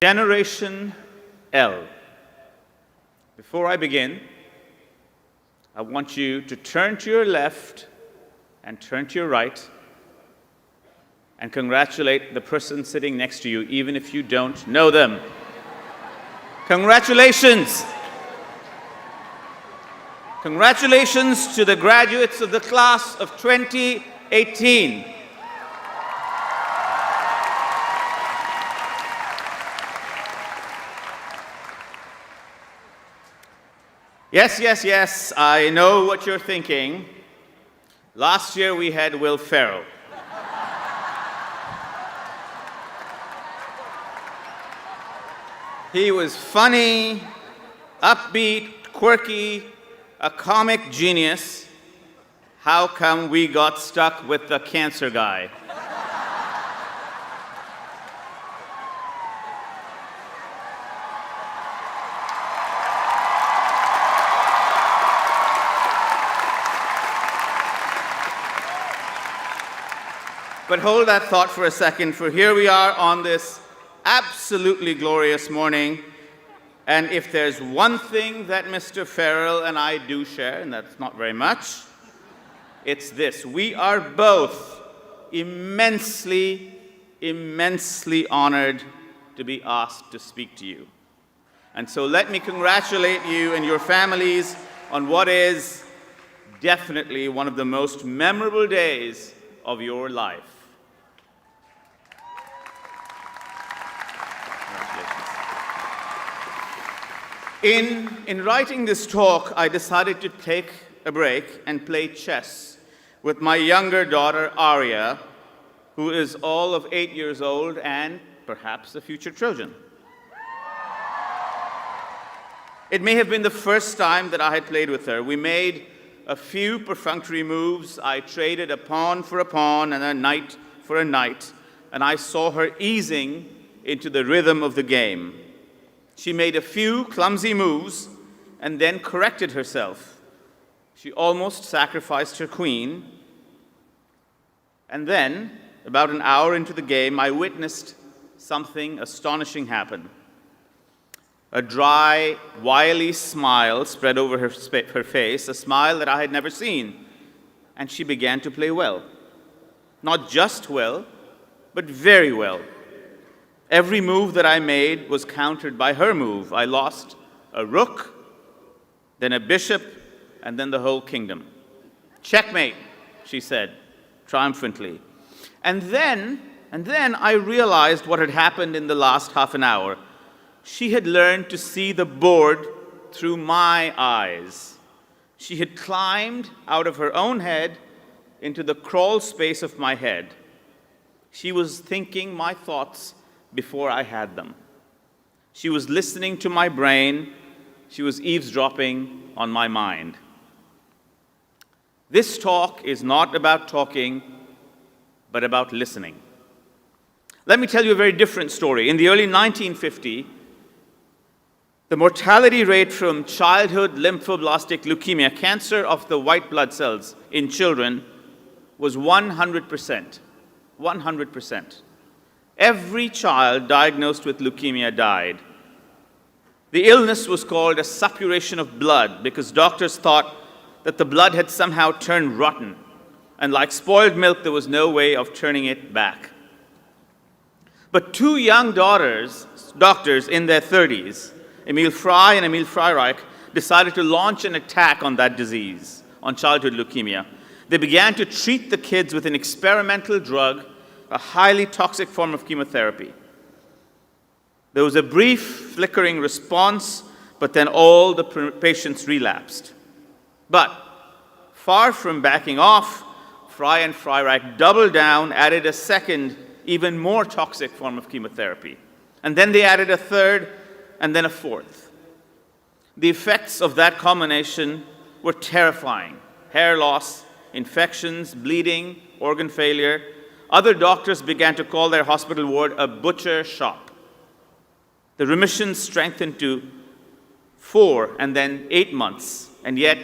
Generation L. Before I begin, I want you to turn to your left and turn to your right and congratulate the person sitting next to you, even if you don't know them. Congratulations! Congratulations to the graduates of the class of 2018. Yes, I know what you're thinking. Last year we had Will Ferrell. He was funny, upbeat, quirky, a comic genius. How come we got stuck with the cancer guy? But hold that thought for a second, for here we are on this absolutely glorious morning. And if there's one thing that Mr. Ferrell and I do share, and that's not very much, it's this. We are both immensely honored to be asked to speak to you. And so let me congratulate you and your families on what is definitely one of the most memorable days of your life. In writing this talk, I decided to take a break and play chess with my younger daughter, Arya, who is all of 8 years old and perhaps a future Trojan. It may have been the first time that I had played with her. We made a few perfunctory moves. I traded a pawn for a pawn and a knight for a knight, and I saw her easing into the rhythm of the game. She made a few clumsy moves and then corrected herself. She almost sacrificed her queen. And then, about an hour into the game, I witnessed something astonishing happen. A dry, wily smile spread over her face, a smile that I had never seen. And she began to play well. Not just well, but very well. Every move that I made was countered by her move. I lost a rook, then a bishop, and then the whole kingdom. Checkmate, she said triumphantly. And then I realized what had happened in the last half an hour. She had learned to see the board through my eyes. She had climbed out of her own head into the crawl space of my head. She was thinking my thoughts before I had them. She was listening to my brain. She was eavesdropping on my mind. This talk is not about talking, but about listening. Let me tell you a very different story. In the early 1950s, the mortality rate from childhood lymphoblastic leukemia, cancer of the white blood cells in children, was 100%. 100%. Every child diagnosed with leukemia died. The illness was called a suppuration of blood because doctors thought that the blood had somehow turned rotten, and like spoiled milk, there was no way of turning it back. But two young doctors in their 30s, Emil Frey and Emil Freireich, decided to launch an attack on that disease, on childhood leukemia. They began to treat the kids with an experimental drug, a highly toxic form of chemotherapy. There was a brief flickering response, but then all the patients relapsed. But far from backing off, Frey and Freireich doubled down, added a second, even more toxic form of chemotherapy. And then they added a third, and then a fourth. The effects of that combination were terrifying. Hair loss, infections, bleeding, organ failure. Other doctors began to call their hospital ward a butcher shop. The remission strengthened to 4 and then 8 months, and yet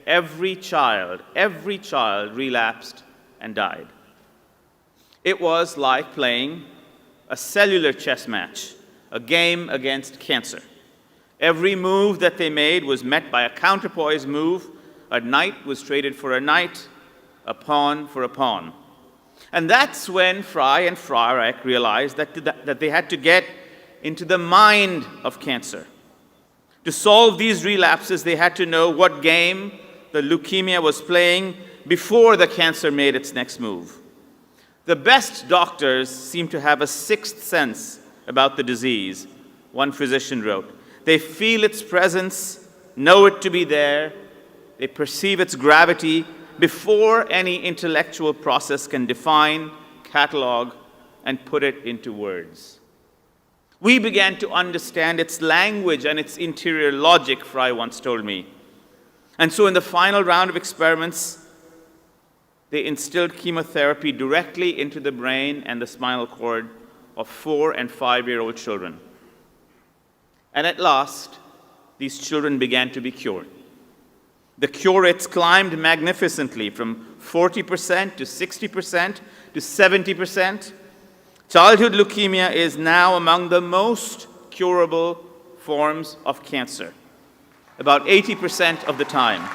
every child relapsed and died. It was like playing a cellular chess match, a game against cancer. Every move that they made was met by a counterpoise move. A knight was traded for a knight, a pawn for a pawn. And that's when Fry and Freyreich realized that they had to get into the mind of cancer. To solve these relapses, they had to know what game the leukemia was playing before the cancer made its next move. The best doctors seem to have a sixth sense about the disease, one physician wrote. They feel its presence, know it to be there, they perceive its gravity before any intellectual process can define, catalog, and put it into words. We began to understand its language and its interior logic, Fry once told me. And so in the final round of experiments, they instilled chemotherapy directly into the brain and the spinal cord of 4- and 5-year-old children. And at last, these children began to be cured. The cure rates climbed magnificently from 40% to 60% to 70%. Childhood leukemia is now among the most curable forms of cancer, about 80% of the time.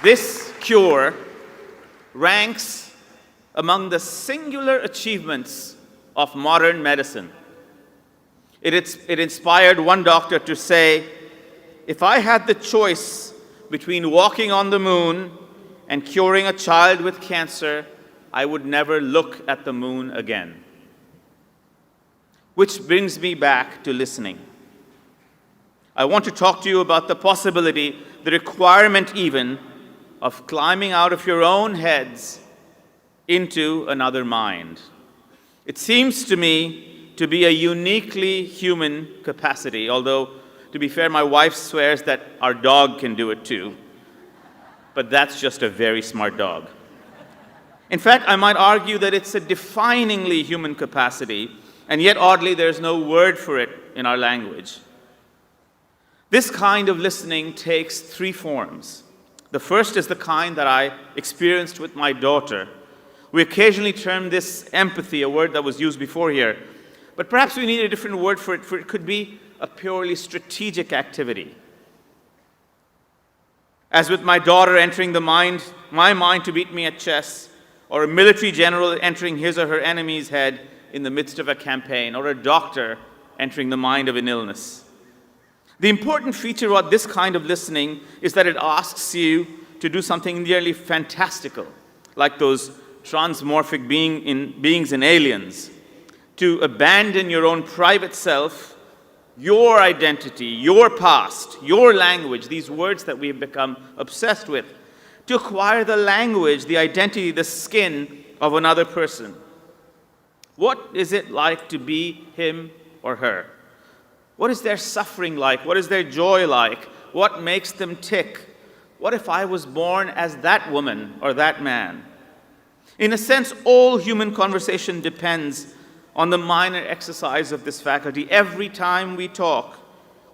This cure ranks among the singular achievements of modern medicine. It inspired one doctor to say, if I had the choice between walking on the moon and curing a child with cancer, I would never look at the moon again. Which brings me back to listening. I want to talk to you about the possibility, the requirement even, of climbing out of your own heads into another mind. It seems to me to be a uniquely human capacity, although, to be fair, my wife swears that our dog can do it too. But that's just a very smart dog. In fact, I might argue that it's a definingly human capacity, and yet oddly there's no word for it in our language. This kind of listening takes 3 forms. The first is the kind that I experienced with my daughter. We occasionally term this empathy, a word that was used before here, but perhaps we need a different word for it, for it could be a purely strategic activity. As with my daughter entering my mind to beat me at chess, or a military general entering his or her enemy's head in the midst of a campaign, or a doctor entering the mind of an illness. The important feature of this kind of listening is that it asks you to do something nearly fantastical, like those transmorphic beings in Aliens, to abandon your own private self, your identity, your past, your language, these words that we have become obsessed with, to acquire the language, the identity, the skin of another person. What is it like to be him or her? What is their suffering like? What is their joy like? What makes them tick? What if I was born as that woman or that man? In a sense, all human conversation depends on the minor exercise of this faculty. Every time we talk,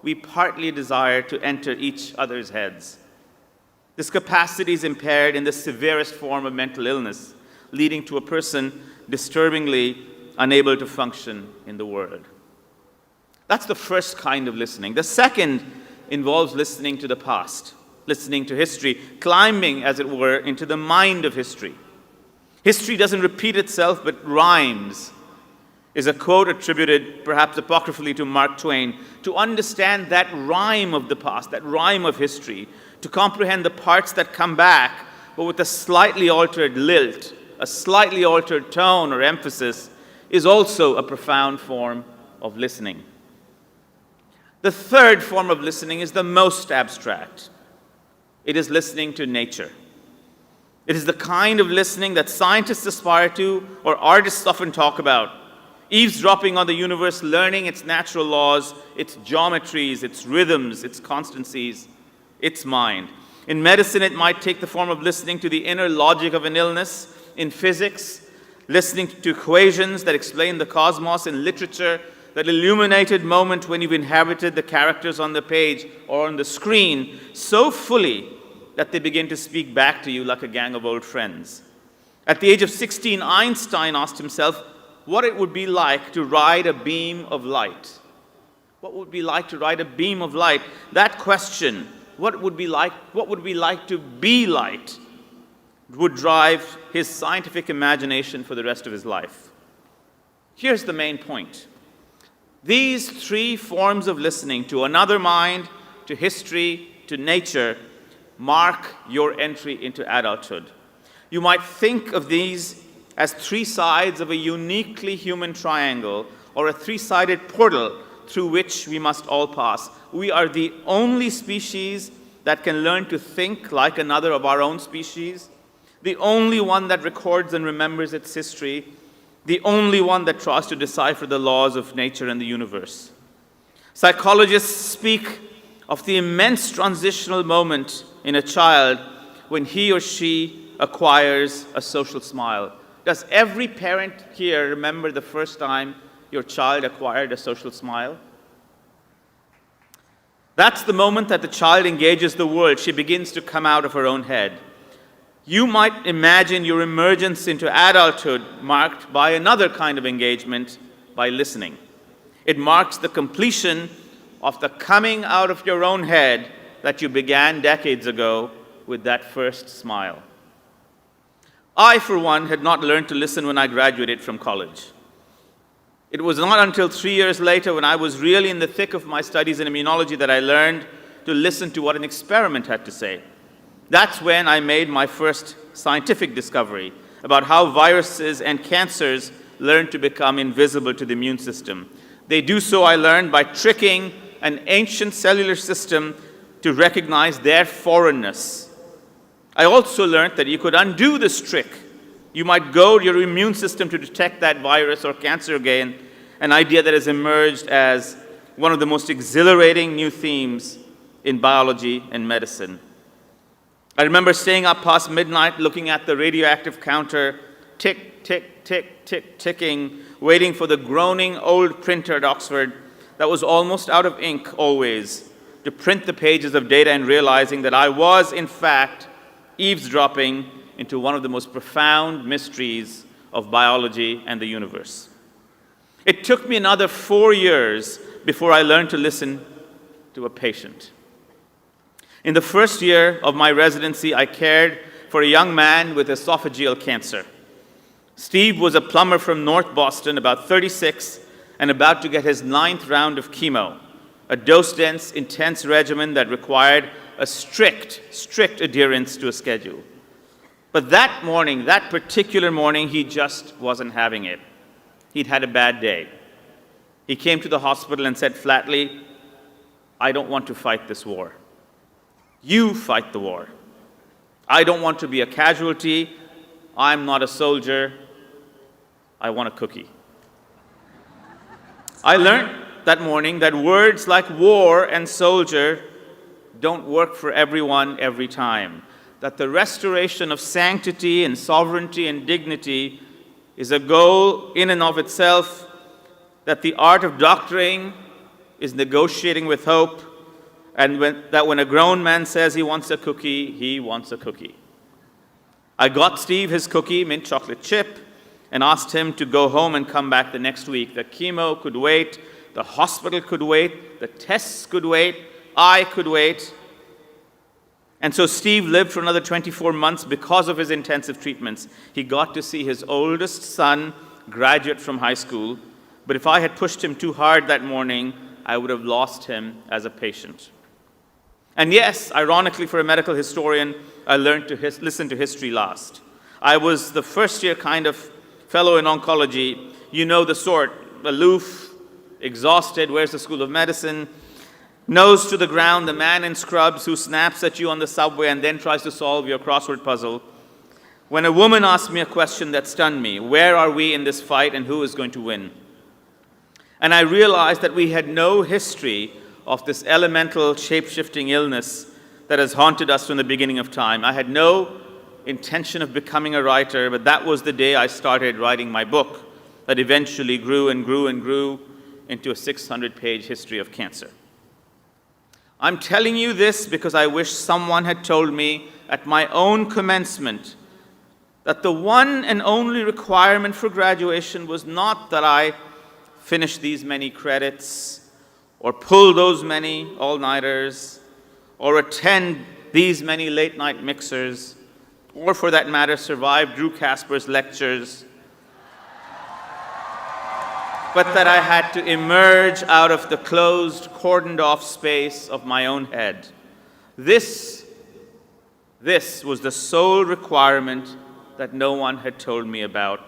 we partly desire to enter each other's heads. This capacity is impaired in the severest form of mental illness, leading to a person disturbingly unable to function in the world. That's the first kind of listening. The second involves listening to the past, listening to history, climbing, as it were, into the mind of history. History doesn't repeat itself, but rhymes, is a quote attributed, perhaps apocryphally, to Mark Twain. To understand that rhyme of the past, that rhyme of history, to comprehend the parts that come back, but with a slightly altered lilt, a slightly altered tone or emphasis, is also a profound form of listening. The third form of listening is the most abstract. It is listening to nature. It is the kind of listening that scientists aspire to, or artists often talk about. Eavesdropping on the universe, learning its natural laws, its geometries, its rhythms, its constancies, its mind. In medicine, it might take the form of listening to the inner logic of an illness. In physics, listening to equations that explain the cosmos. In literature, that illuminated moment when you've inhabited the characters on the page or on the screen so fully that they begin to speak back to you like a gang of old friends. At the age of 16, Einstein asked himself what it would be like to ride a beam of light. What would it be like to ride a beam of light? That question, what would it be like to be light, would drive his scientific imagination for the rest of his life. Here's the main point. These three forms of listening, to another mind, to history, to nature, mark your entry into adulthood. You might think of these as three sides of a uniquely human triangle, or a three-sided portal through which we must all pass. We are the only species that can learn to think like another of our own species, the only one that records and remembers its history, the only one that tries to decipher the laws of nature and the universe. Psychologists speak of the immense transitional moment in a child when he or she acquires a social smile. Does every parent here remember the first time your child acquired a social smile? That's the moment that the child engages the world. She begins to come out of her own head. You might imagine your emergence into adulthood marked by another kind of engagement, by listening. It marks the completion of the coming out of your own head that you began decades ago with that first smile. I, for one, had not learned to listen when I graduated from college. It was not until 3 years later, when I was really in the thick of my studies in immunology, that I learned to listen to what an experiment had to say. That's when I made my first scientific discovery about how viruses and cancers learn to become invisible to the immune system. They do so, I learned, by tricking an ancient cellular system to recognize their foreignness. I also learned that you could undo this trick. You might goad your immune system to detect that virus or cancer again, an idea that has emerged as one of the most exhilarating new themes in biology and medicine. I remember staying up past midnight looking at the radioactive counter, tick, tick, tick, tick, ticking, waiting for the groaning old printer at Oxford that was almost out of ink always, to print the pages of data, and realizing that I was, in fact, eavesdropping into one of the most profound mysteries of biology and the universe. It took me another 4 years before I learned to listen to a patient. In the first year of my residency, I cared for a young man with esophageal cancer. Steve was a plumber from North Boston, about 36, and about to get his 9th round of chemo, a dose-dense, intense regimen that required a strict adherence to a schedule. But that morning, that particular morning, he just wasn't having it. He'd had a bad day. He came to the hospital and said flatly, "I don't want to fight this war. You fight the war. I don't want to be a casualty. I'm not a soldier. I want a cookie." I learned that morning that words like war and soldier don't work for everyone every time. That the restoration of sanctity and sovereignty and dignity is a goal in and of itself, that the art of doctoring is negotiating with hope, and that when a grown man says he wants a cookie, he wants a cookie. I got Steve his cookie, mint chocolate chip, and asked him to go home and come back the next week. The chemo could wait, the hospital could wait, the tests could wait, I could wait. And so Steve lived for another 24 months because of his intensive treatments. He got to see his oldest son graduate from high school, but if I had pushed him too hard that morning, I would have lost him as a patient. And yes, ironically for a medical historian, I learned to listen to history last. I was the first-year kind of fellow in oncology. You know the sort, aloof, exhausted, where's the School of Medicine? Nose to the ground, the man in scrubs who snaps at you on the subway and then tries to solve your crossword puzzle. When a woman asked me a question that stunned me, where are we in this fight and who is going to win? And I realized that we had no history of this elemental shape-shifting illness that has haunted us from the beginning of time. I had no intention of becoming a writer, but that was the day I started writing my book that eventually grew and grew and grew into a 600-page history of cancer. I'm telling you this because I wish someone had told me at my own commencement that the one and only requirement for graduation was not that I finish these many credits or pull those many all-nighters or attend these many late-night mixers or, for that matter, survive Drew Casper's lectures, but that I had to emerge out of the closed, cordoned-off space of my own head. This was the sole requirement that no one had told me about.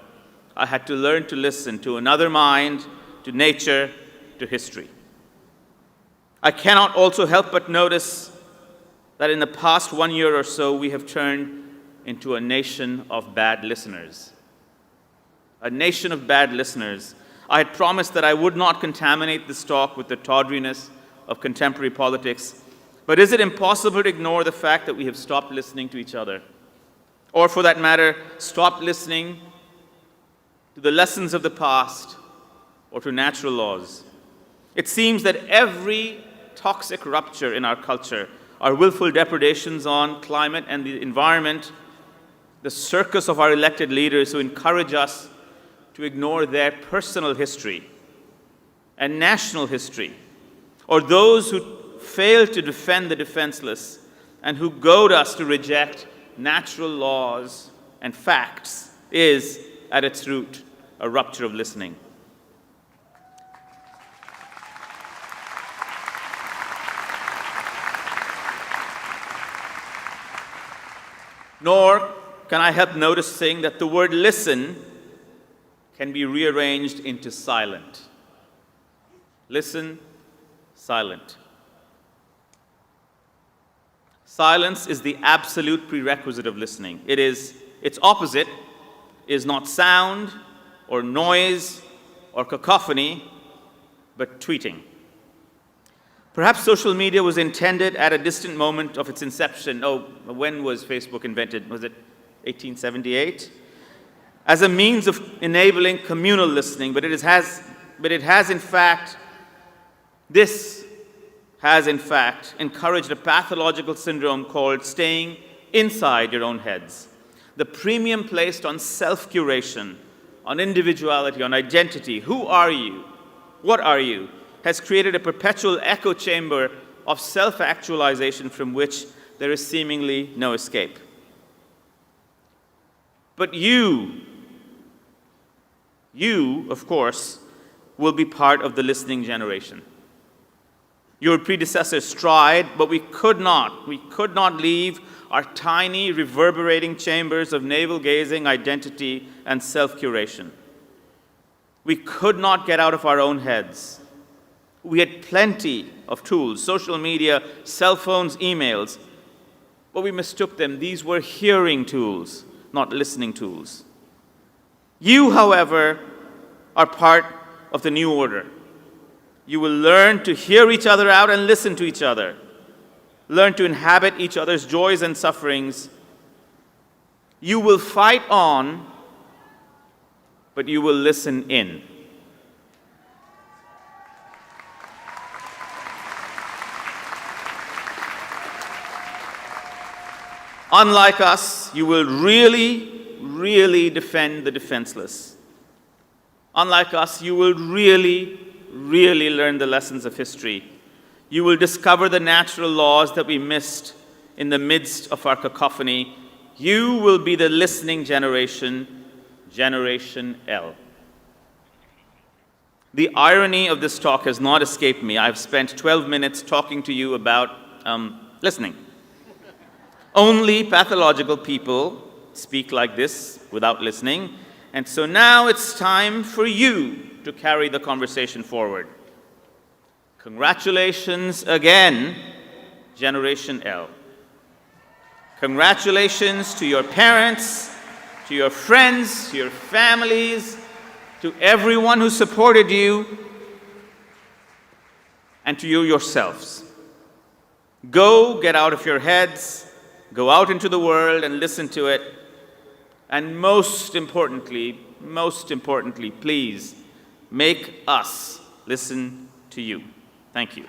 I had to learn to listen to another mind, to nature, to history. I cannot also help but notice that in the past 1 year or so, we have turned into a nation of bad listeners. A nation of bad listeners. I had promised that I would not contaminate this talk with the tawdriness of contemporary politics, but is it impossible to ignore the fact that we have stopped listening to each other? Or, for that matter, stopped listening to the lessons of the past or to natural laws? It seems that every toxic rupture in our culture, our willful depredations on climate and the environment, the circus of our elected leaders who encourage us to ignore their personal history and national history, or those who fail to defend the defenseless and who goad us to reject natural laws and facts, is, at its root, a rupture of listening. Nor can I help noticing that the word listen can be rearranged into silent. Listen, silent. Silence is the absolute prerequisite of listening. Its opposite is not sound or noise or cacophony, but tweeting. Perhaps social media was intended at a distant moment of its inception. Oh, when was Facebook invented? Was it 1878? As a means of enabling communal listening, this has in fact encouraged a pathological syndrome called staying inside your own heads. The premium placed on self-curation, on individuality, on identity, who are you, what are you, has created a perpetual echo chamber of self-actualization from which there is seemingly no escape. But you, of course, will be part of the listening generation. Your predecessors tried, but we could not leave our tiny, reverberating chambers of navel-gazing identity and self-curation. We could not get out of our own heads. We had plenty of tools, social media, cell phones, emails, but we mistook them. These were hearing tools, not listening tools. You, however, are part of the new order. You will learn to hear each other out and listen to each other. Learn to inhabit each other's joys and sufferings. You will fight on, but you will listen in. Unlike us, you will really defend the defenseless. Unlike us, you will really learn the lessons of history. You will discover the natural laws that we missed in the midst of our cacophony. You will be the listening generation, Generation L. The irony of this talk has not escaped me. I've spent 12 minutes talking to you about listening. Only pathological people speak like this without listening. And so now it's time for you to carry the conversation forward. Congratulations again, Generation L. Congratulations to your parents, to your friends, to your families, to everyone who supported you, and to you yourselves. Go get out of your heads, go out into the world and listen to it. And most importantly, please, make us listen to you. Thank you.